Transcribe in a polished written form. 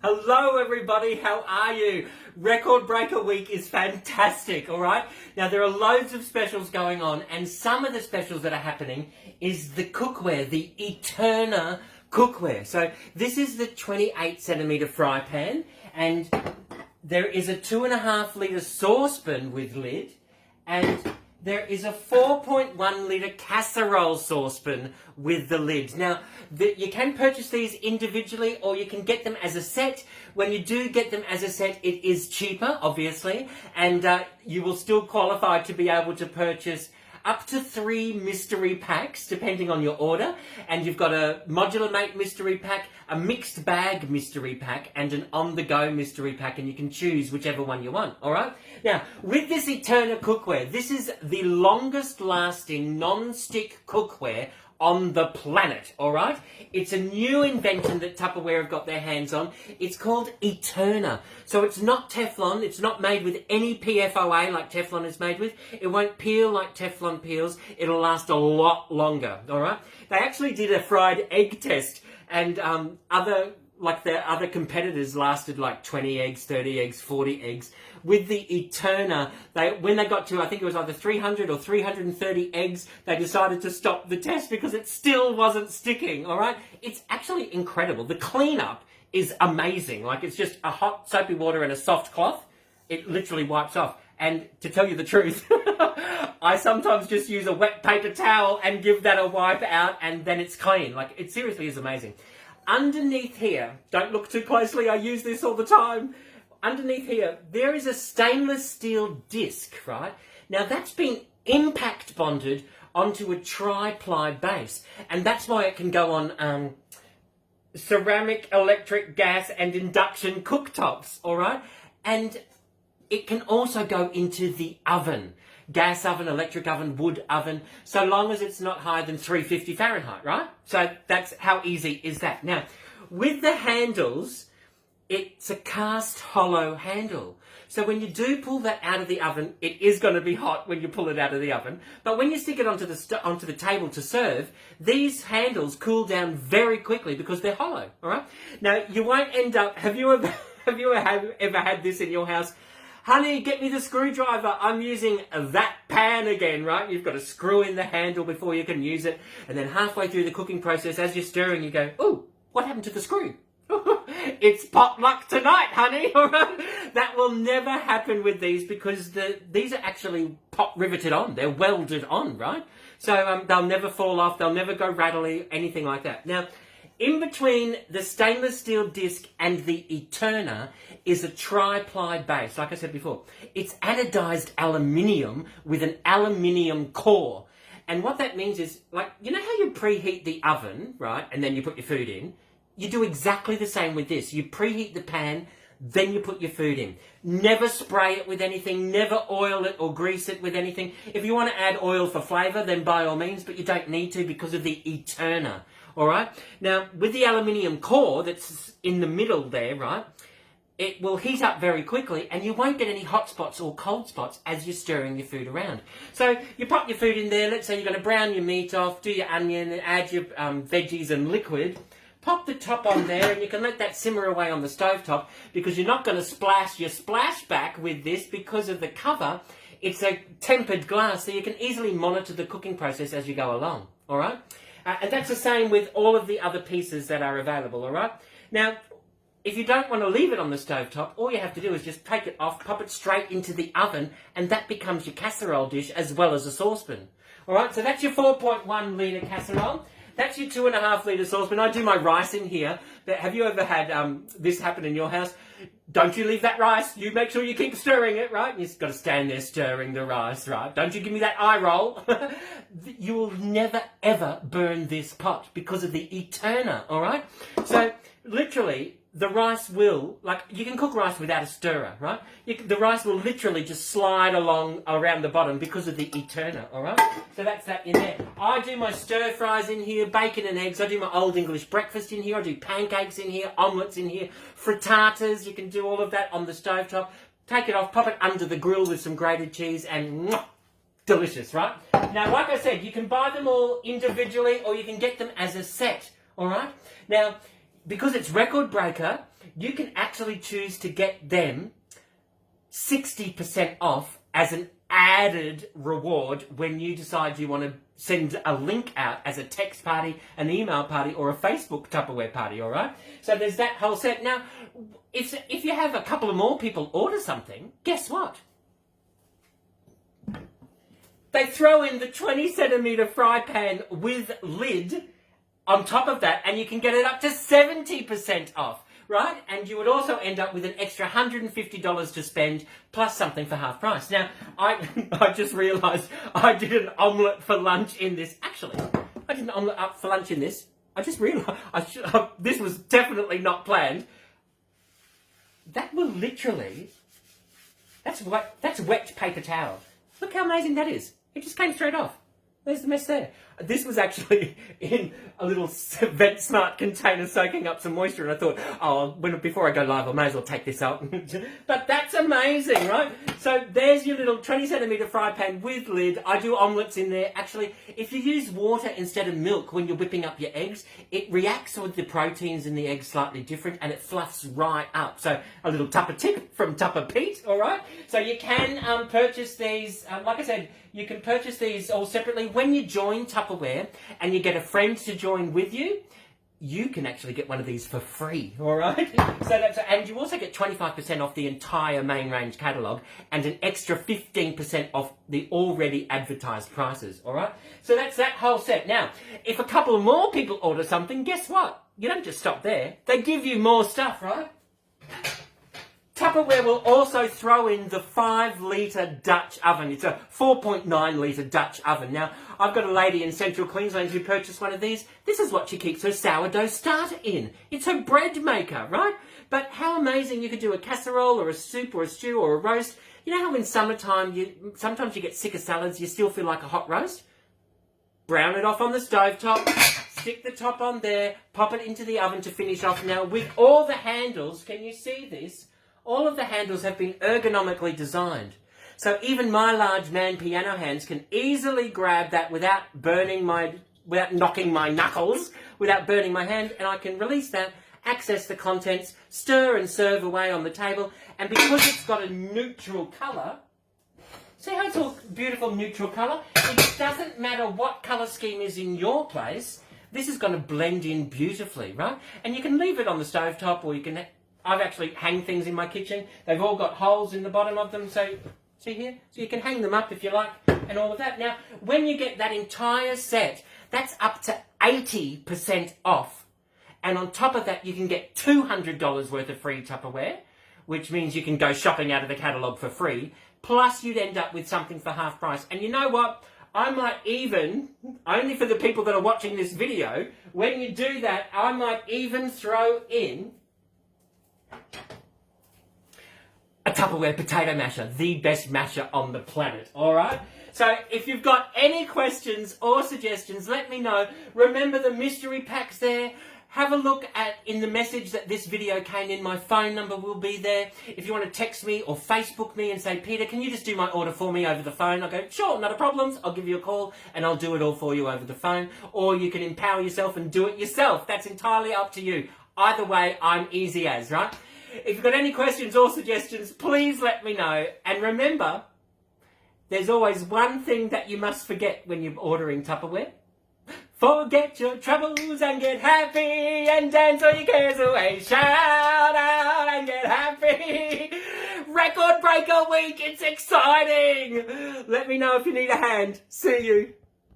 Hello everybody, how are you? Record Breaker Week is fantastic, alright? Now there are loads of specials going on, and some of the specials that are happening is the cookware, the Eterna Cookware. So this is the 28cm fry pan, and there is a 2.5 litre saucepan with lid, and there is a 4.1 litre casserole saucepan with the lid. Now, you can purchase these individually or you can get them as a set. When you do get them as a set, it is cheaper, obviously, and you will still qualify to be able to purchase up to 3 mystery packs, depending on your order. And you've got a Modular Mate mystery pack, a mixed bag mystery pack, and an on-the-go mystery pack, and you can choose whichever one you want, all right? Now, with this Eterna Cookware, this is the longest-lasting non-stick cookware on the planet, all right? It's a new invention that Tupperware have got their hands on. It's called Eterna. So it's not Teflon. It's not made with any PFOA like Teflon is made with. It won't peel like Teflon peels. It'll last a lot longer, all right? They actually did a fried egg test, and their other competitors lasted like 20 eggs, 30 eggs, 40 eggs. With the Eterna, when they got to, I think it was either 300 or 330 eggs, they decided to stop the test because it still wasn't sticking, all right? It's actually incredible. The cleanup is amazing. Like, it's just a hot soapy water and a soft cloth. It literally wipes off. And to tell you the truth, I sometimes just use a wet paper towel and give that a wipe out, and then it's clean. Like, it seriously is amazing. Underneath here, don't look too closely, I use this all the time. Underneath here, there is a stainless steel disc, right? Now that's been impact bonded onto a tri-ply base, and that's why it can go on ceramic, electric, gas, and induction cooktops, all right? And it can also go into the oven. Gas oven, electric oven, wood oven, so long as it's not higher than 350 Fahrenheit, right? So that's how easy is that. Now, with the handles, it's a cast hollow handle. So when you do pull that out of the oven, it is going to be hot when you pull it out of the oven. But when you stick it onto the table to serve, these handles cool down very quickly because they're hollow, all right? Now, you won't end up, have you ever had this in your house? Honey, get me the screwdriver. I'm using that pan again, right? You've got to screw in the handle before you can use it. And then halfway through the cooking process, as you're stirring, you go, ooh, what happened to the screw? It's potluck tonight, honey. All right? That will never happen with these because these are actually riveted on. They're welded on, right? So they'll never fall off. They'll never go rattly, anything like that. Now, in between the stainless steel disc and the Eterna is a tri-ply base. Like I said before, it's anodized aluminium with an aluminium core. And what that means is, like, you know how you preheat the oven, right? And then you put your food in? You do exactly the same with this. You preheat the pan, then you put your food in. Never spray it with anything, never oil it or grease it with anything. If you want to add oil for flavour, then by all means, but you don't need to because of the Eterna. All right? Now, with the aluminium core that's in the middle there, right, it will heat up very quickly and you won't get any hot spots or cold spots as you're stirring your food around. So you pop your food in there. Let's say you're going to brown your meat off, do your onion, add your veggies and liquid. Pop the top on there and you can let that simmer away on the stovetop because you're not going to splash your splashback with this because of the cover. It's a tempered glass, so you can easily monitor the cooking process as you go along, all right? And that's the same with all of the other pieces that are available, all right? Now, if you don't want to leave it on the stovetop, all you have to do is just take it off, pop it straight into the oven, and that becomes your casserole dish as well as a saucepan. All right, so that's your 4.1 litre casserole. That's your 2.5 litre saucepan. I do my rice in here. But have you ever had this happen in your house? Don't you leave that rice. You make sure you keep stirring it, right? You've got to stand there stirring the rice, right? Don't you give me that eye roll. You will never, ever burn this pot because of the Eterna, all right? So, literally, the rice will, like, you can cook rice without a stirrer, right? The rice will literally just slide along around the bottom because of the Eterna, all right? So that's that in there. I do my stir fries in here, bacon and eggs. I do my Old English breakfast in here. I do pancakes in here, omelettes in here, frittatas. You can do all of that on the stovetop. Take it off, pop it under the grill with some grated cheese, and delicious, right? Now, like I said, you can buy them all individually or you can get them as a set, all right? Now, because it's record breaker, you can actually choose to get them 60% off as an added reward when you decide you want to send a link out as a text party, an email party, or a Facebook Tupperware party, all right? So there's that whole set. Now, if you have a couple of more people order something, guess what? They throw in the 20 centimetre fry pan with lid on top of that, and you can get it up to 70% off, right? And you would also end up with an extra $150 to spend, plus something for half price. Now, I just realised I did an omelette for lunch in this. Actually, I did an omelette up for lunch in this. I just realised this was definitely not planned. That will literally, that's wet paper towel. Look how amazing that is. It just came straight off. There's the mess there. This was actually in a little Vent Smart container soaking up some moisture, and I thought, before I go live, I may as well take this out. But that's amazing, right? So there's your little 20 centimetre fry pan with lid. I do omelettes in there. Actually, if you use water instead of milk when you're whipping up your eggs, it reacts with the proteins in the eggs slightly different, and it fluffs right up. So a little Tupper tip from Tupper Pete, all right? So you can purchase these, like I said, you can purchase these all separately. When you join Tupperware and you get a friend to join with you, you can actually get one of these for free, all right? And you also get 25% off the entire main range catalogue and an extra 15% off the already advertised prices, all right? So that's that whole set. Now, if a couple more people order something, guess what? You don't just stop there. They give you more stuff, right? Tupperware will also throw in the 5-litre Dutch oven. It's a 4.9-litre Dutch oven. Now, I've got a lady in central Queensland who purchased one of these. This is what she keeps her sourdough starter in. It's her bread maker, right? But how amazing you could do a casserole or a soup or a stew or a roast. You know how in summertime, sometimes you get sick of salads, you still feel like a hot roast? Brown it off on the stovetop, stick the top on there, pop it into the oven to finish off. Now, with all the handles, can you see this? All of the handles have been ergonomically designed. So even my large man piano hands can easily grab that without knocking my knuckles, without burning my hand, and I can release that, access the contents, stir and serve away on the table, and because it's got a neutral colour, see how it's all beautiful neutral colour? It doesn't matter what colour scheme is in your place, this is going to blend in beautifully, right? And you can leave it on the stovetop, or you can... I've actually hang things in my kitchen. They've all got holes in the bottom of them. So, see here? So you can hang them up if you like and all of that. Now, when you get that entire set, that's up to 80% off. And on top of that, you can get $200 worth of free Tupperware, which means you can go shopping out of the catalogue for free. Plus, you'd end up with something for half price. And you know what? I might even, only for the people that are watching this video, when you do that, I might even throw in a Tupperware potato masher, the best masher on the planet, all right? So if you've got any questions or suggestions, let me know. Remember the mystery packs there. Have a look in the message that this video came in. My phone number will be there. If you want to text me or Facebook me and say, Peter, can you just do my order for me over the phone? I'll go, sure, not a problem. I'll give you a call and I'll do it all for you over the phone. Or you can empower yourself and do it yourself. That's entirely up to you. Either way, I'm easy as, right? If you've got any questions or suggestions, please let me know. And remember, there's always one thing that you must forget when you're ordering Tupperware. Forget your troubles and get happy and dance all your cares away. Shout out and get happy. Record breaker week, it's exciting. Let me know if you need a hand. See you.